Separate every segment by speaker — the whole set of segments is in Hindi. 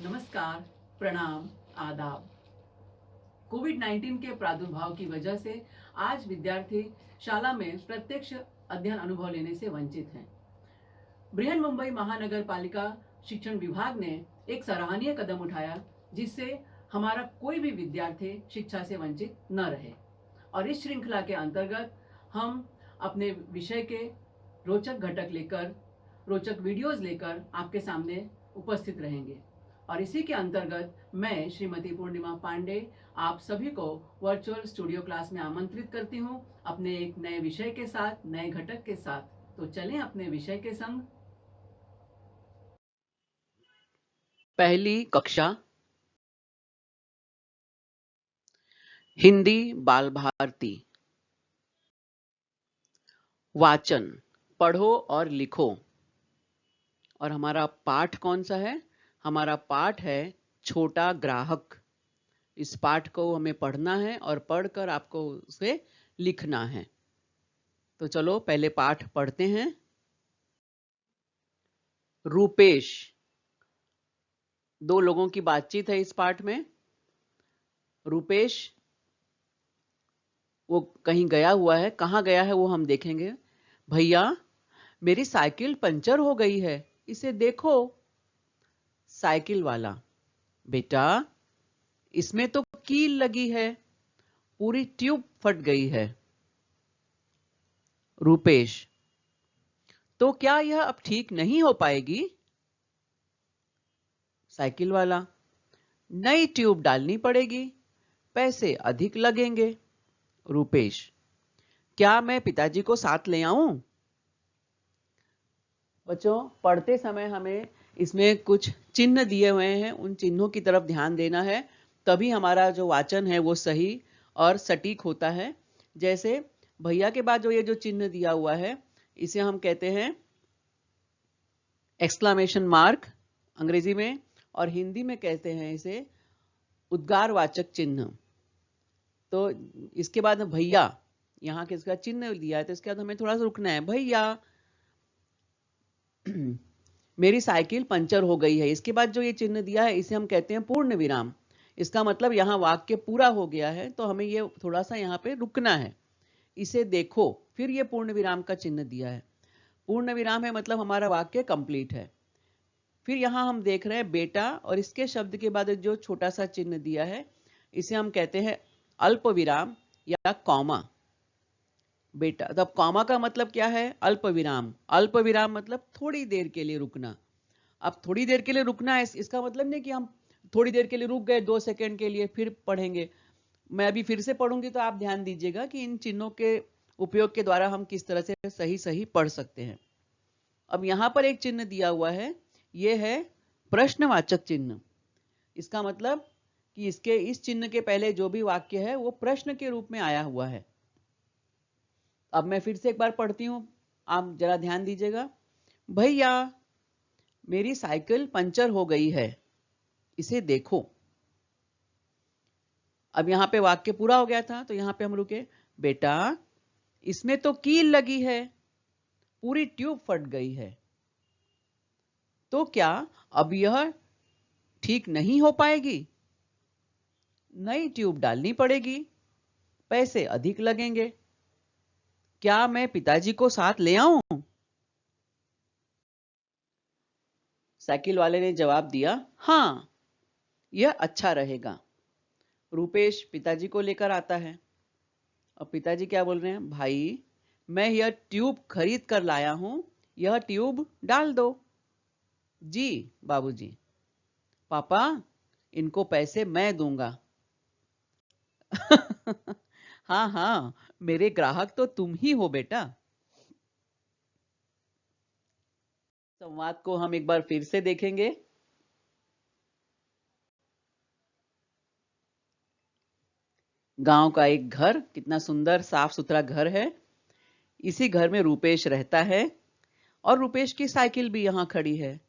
Speaker 1: नमस्कार, प्रणाम, आदाब। कोविड-19 के प्रादुर्भाव की वजह से आज विद्यार्थी शाला में प्रत्यक्ष अध्ययन अनुभव लेने से वंचित हैं। बृहन मुंबई महानगर पालिका शिक्षण विभाग ने एक सराहनीय कदम उठाया, जिससे हमारा कोई भी विद्यार्थी शिक्षा से वंचित न रहे। और इस श्रृंखला के अंतर्गत हम अपने विषय के रोचक घटक लेकर, रोचक वीडियोस लेकर आपके सामने उपस्थित रहेंगे। और इसी के अंतर्गत मैं श्रीमती पूर्णिमा पांडे आप सभी को वर्चुअल स्टूडियो क्लास में आमंत्रित करती हूं, अपने एक नए विषय के साथ, नए घटक के साथ। तो चलें अपने विषय के संग।
Speaker 2: पहली कक्षा हिंदी बाल भारती। वाचन, पढ़ो और लिखो। और हमारा पाठ कौन सा है? हमारा पाठ है छोटा ग्राहक। इस पाठ को हमें पढ़ना है और पढ़कर आपको उसे लिखना है। तो चलो पहले पाठ पढ़ते हैं। रूपेश, दो लोगों की बातचीत है इस पाठ में। रूपेश वो कहीं गया हुआ है, कहाँ गया है वो हम देखेंगे। भैया, मेरी साइकिल पंचर हो गई है, इसे देखो। साइकिल वाला, बेटा इसमें तो कील लगी है, पूरी ट्यूब फट गई है। रूपेश, तो क्या यह अब ठीक नहीं हो पाएगी? साइकिल वाला, नई ट्यूब डालनी पड़ेगी, पैसे अधिक लगेंगे। रूपेश, क्या मैं पिताजी को साथ ले आऊं? बच्चों, पढ़ते समय हमें इसमें कुछ चिन्ह दिए हुए हैं, उन चिन्हों की तरफ ध्यान देना है, तभी हमारा जो वाचन है वो सही और सटीक होता है। जैसे भैया के बाद जो ये जो चिन्ह दिया हुआ है, इसे हम कहते हैं एक्सक्लामेशन मार्क अंग्रेजी में, और हिंदी में कहते हैं इसे उद्गारवाचक चिन्ह। तो इसके बाद भैया, यहाँ के इसका चिन्ह दिया है, तो इसके बाद हमें थोड़ा सा रुकना है। भैया, मेरी साइकिल पंचर हो गई है। इसके बाद जो ये चिन्ह दिया है इसे हम कहते हैं पूर्ण विराम। इसका मतलब यहाँ वाक्य पूरा हो गया है, तो हमें ये थोड़ा सा यहाँ पे रुकना है। इसे देखो, फिर ये पूर्ण विराम का चिन्ह दिया है। पूर्ण विराम है मतलब हमारा वाक्य कंप्लीट है। फिर यहाँ हम देख रहे हैं बेटा, और इसके शब्द के बाद जो छोटा सा चिन्ह दिया है इसे हम कहते हैं अल्प विराम या कॉमा। बेटा, तब कॉमा का मतलब क्या है? अल्प विराम। अल्प विराम मतलब थोड़ी देर के लिए रुकना। अब थोड़ी देर के लिए रुकना है, इसका मतलब नहीं कि हम थोड़ी देर के लिए रुक गए 2 सेकंड के लिए फिर पढ़ेंगे। मैं अभी फिर से पढ़ूंगी तो आप ध्यान दीजिएगा कि इन चिन्हों के उपयोग के द्वारा हम किस तरह से सही सही पढ़ सकते हैं। अब यहां पर एक चिन्ह दिया हुआ है, यह है प्रश्नवाचक चिन्ह। इसका मतलब कि इसके इस चिन्ह के पहले जो भी वाक्य है वो प्रश्न के रूप में आया हुआ है। अब मैं फिर से एक बार पढ़ती हूं, आप जरा ध्यान दीजिएगा। भैया, मेरी साइकिल पंचर हो गई है, इसे देखो। अब यहां पे वाक्य पूरा हो गया था, तो यहां पे हम रुके। बेटा, इसमें तो कील लगी है, पूरी ट्यूब फट गई है, तो क्या अब यह ठीक नहीं हो पाएगी? नई ट्यूब डालनी पड़ेगी, पैसे अधिक लगेंगे। क्या मैं पिताजी को साथ ले आऊं? साइकिल वाले ने जवाब दिया, हाँ, यह अच्छा रहेगा। रूपेश पिताजी को लेकर आता है। और पिताजी क्या बोल रहे हैं? भाई, मैं यह ट्यूब खरीद कर लाया हूं, यह ट्यूब डाल दो। जी बाबूजी। पापा, इनको पैसे मैं दूंगा। हाँ हाँ, मेरे ग्राहक तो तुम ही हो बेटा। संवाद को हम एक बार फिर से देखेंगे। गांव का एक घर, कितना सुंदर साफ सुथरा घर है। इसी घर में रूपेश रहता है, और रूपेश की साइकिल भी यहां खड़ी है।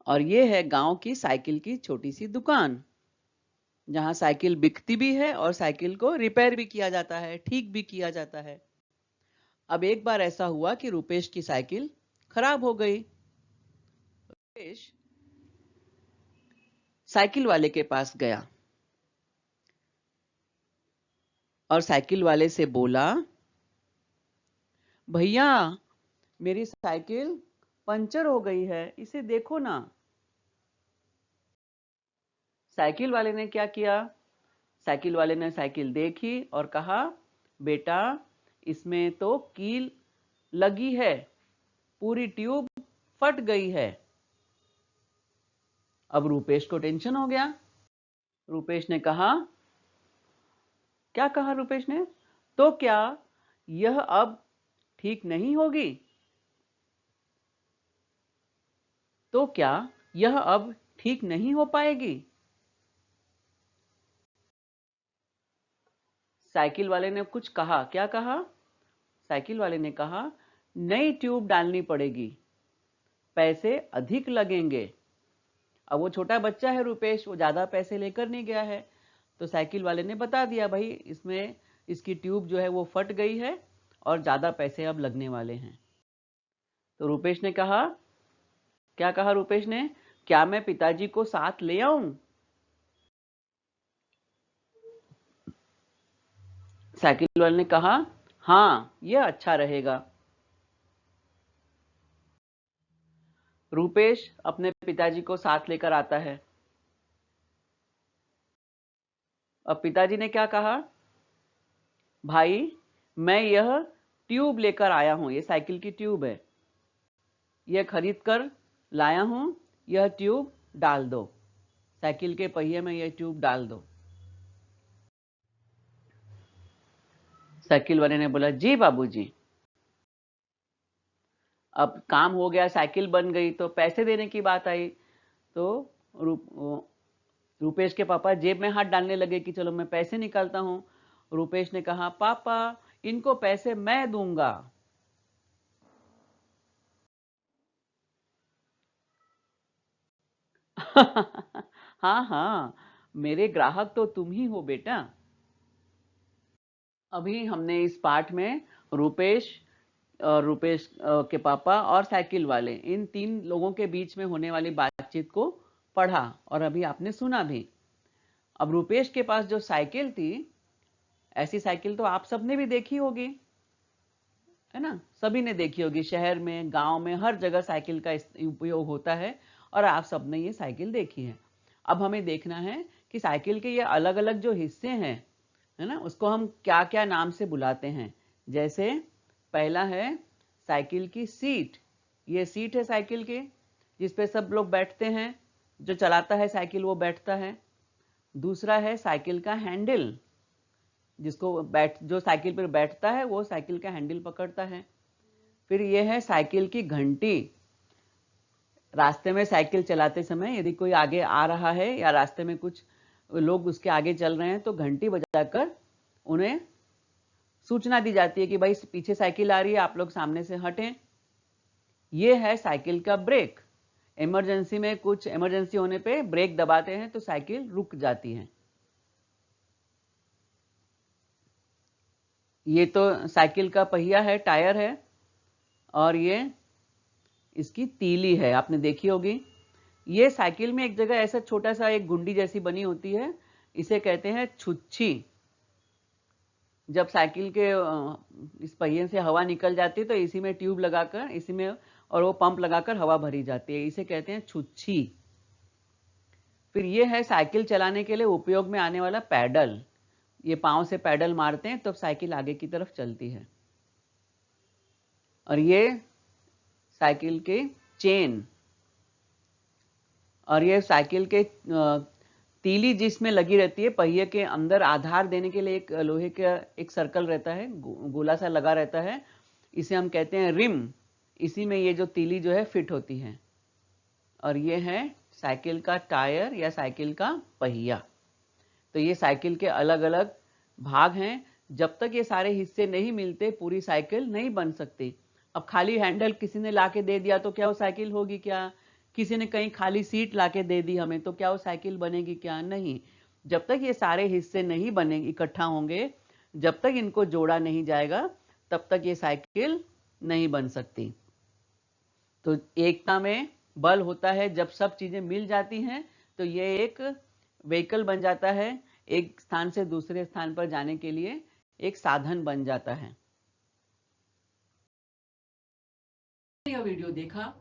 Speaker 2: और ये है गांव की साइकिल की छोटी सी दुकान, जहां साइकिल बिकती भी है और साइकिल को रिपेयर भी किया जाता है, ठीक भी किया जाता है। अब एक बार ऐसा हुआ कि रूपेश की साइकिल खराब हो गई। रुपेश साइकिल वाले के पास गया और साइकिल वाले से बोला, भैया मेरी साइकिल पंचर हो गई है, इसे देखो ना। साइकिल वाले ने क्या किया? साइकिल वाले ने साइकिल देखी और कहा, बेटा इसमें तो कील लगी है, पूरी ट्यूब फट गई है। अब रुपेश को टेंशन हो गया। रुपेश ने कहा, क्या कहा रुपेश ने? तो क्या यह अब ठीक नहीं होगी? तो क्या यह अब ठीक नहीं हो पाएगी? साइकिल वाले ने कुछ कहा। क्या कहा? साइकिल वाले ने कहा, नई ट्यूब डालनी पड़ेगी, पैसे अधिक लगेंगे। अब वो छोटा बच्चा है रुपेश, वो ज्यादा पैसे लेकर नहीं गया है, तो साइकिल वाले ने बता दिया, भाई इसमें इसकी ट्यूब जो है वो फट गई है और ज्यादा पैसे अब लगने वाले हैं। तो रुपेश ने कहा, क्या कहा रुपेश ने? क्या मैं पिताजी को साथ ले आऊं? साइकिल वाले ने कहा, हाँ यह अच्छा रहेगा। रुपेश अपने पिताजी को साथ लेकर आता है। अब पिताजी ने क्या कहा, भाई मैं यह ट्यूब लेकर आया हूं, ये साइकिल की ट्यूब है, यह खरीद कर लाया हूं, यह ट्यूब डाल दो, साइकिल के पहिए में यह ट्यूब डाल दो। साइकिल वाले ने बोला, जी बाबूजी। अब काम हो गया, साइकिल बन गई, तो पैसे देने की बात आई। तो रुपेश के पापा जेब में हाथ डालने लगे कि चलो मैं पैसे निकालता हूं। रुपेश ने कहा, पापा इनको पैसे मैं दूंगा। हाँ हाँ, मेरे ग्राहक तो तुम ही हो बेटा। अभी हमने इस पाठ में रुपेश और रुपेश के पापा और साइकिल वाले, इन तीन लोगों के बीच में होने वाली बातचीत को पढ़ा और अभी आपने सुना भी। अब रुपेश के पास जो साइकिल थी, ऐसी साइकिल तो आप सबने भी देखी होगी, है ना? सभी ने देखी होगी, शहर में, गांव में, हर जगह साइकिल का उपयोग होता है और आप सबने ये साइकिल देखी है। अब हमें देखना है कि साइकिल के ये अलग अलग जो हिस्से हैं, है ना, उसको हम क्या क्या नाम से बुलाते हैं। जैसे पहला है साइकिल की सीट, ये सीट है साइकिल की, जिसपे सब लोग बैठते हैं, जो चलाता है साइकिल वो बैठता है। दूसरा है साइकिल का हैंडल, जो साइकिल पर बैठता है वो साइकिल का हैंडल पकड़ता है। फिर ये है साइकिल की घंटी, रास्ते में साइकिल चलाते समय यदि कोई आगे आ रहा है या रास्ते में कुछ लोग उसके आगे चल रहे हैं तो घंटी बजाकर उन्हें सूचना दी जाती है कि भाई पीछे साइकिल आ रही है, आप लोग सामने से हटें। ये है साइकिल का ब्रेक, इमरजेंसी में कुछ इमरजेंसी होने पे ब्रेक दबाते हैं तो साइकिल रुक जाती है। ये तो साइकिल का पहिया है, टायर है, और ये इसकी तीली है, आपने देखी होगी। ये साइकिल में एक जगह ऐसा छोटा सा एक गुंडी जैसी बनी होती है, इसे कहते हैं छुच्छी। जब साइकिल के इस पहिए से हवा निकल जाती है तो इसी में ट्यूब लगाकर, इसी में और वो पंप लगाकर हवा भरी जाती है, इसे कहते हैं छुच्छी। फिर ये है साइकिल चलाने के लिए उपयोग में आने वाला पैडल, ये पांव से पैडल मारते हैं तब साइकिल आगे की तरफ चलती है। और ये साइकिल के चेन, और ये साइकिल के तीली जिसमें लगी रहती है, पहिए के अंदर आधार देने के लिए एक लोहे का एक सर्कल रहता है, गोला सा लगा रहता है, इसे हम कहते हैं रिम, इसी में ये जो तीली जो है फिट होती है। और ये है साइकिल का टायर या साइकिल का पहिया। तो ये साइकिल के अलग अलग भाग हैं, जब तक ये सारे हिस्से नहीं मिलते पूरी साइकिल नहीं बन सकती। अब खाली हैंडल किसी ने लाके दे दिया तो क्या वो साइकिल होगी? क्या किसी ने कहीं खाली सीट लाके दे दी हमें तो क्या वो साइकिल बनेगी? क्या नहीं। जब तक ये सारे हिस्से नहीं बने, इकट्ठा होंगे, जब तक इनको जोड़ा नहीं जाएगा, तब तक ये साइकिल नहीं बन सकती। तो एकता में बल होता है जब सब चीजें मिल जाती हैं, तो ये एक व्हीकल बन जाता है, एक स्थान से दूसरे स्थान पर जाने के लिए एक साधन बन जाता है।
Speaker 1: यह वीडियो देखा,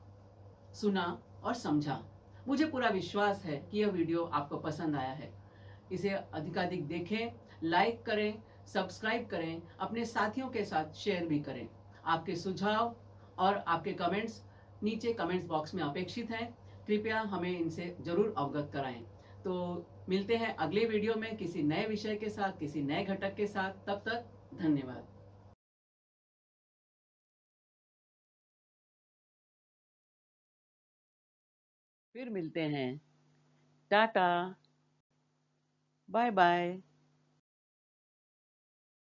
Speaker 1: सुना और समझा। मुझे पूरा विश्वास है कि यह वीडियो आपको पसंद आया है। इसे अधिकाधिक देखें, लाइक करें, सब्सक्राइब करें, अपने साथियों के साथ शेयर भी करें। आपके सुझाव और आपके कमेंट्स नीचे कमेंट्स बॉक्स में अपेक्षित हैं। कृपया हमें इनसे जरूर अवगत कराएं। तो मिलते हैं अगले वीडियो में किसी नए विषय के साथ, किसी नए घटक के साथ। तब तक धन्यवाद।
Speaker 2: फिर मिलते हैं। Tata, bye bye.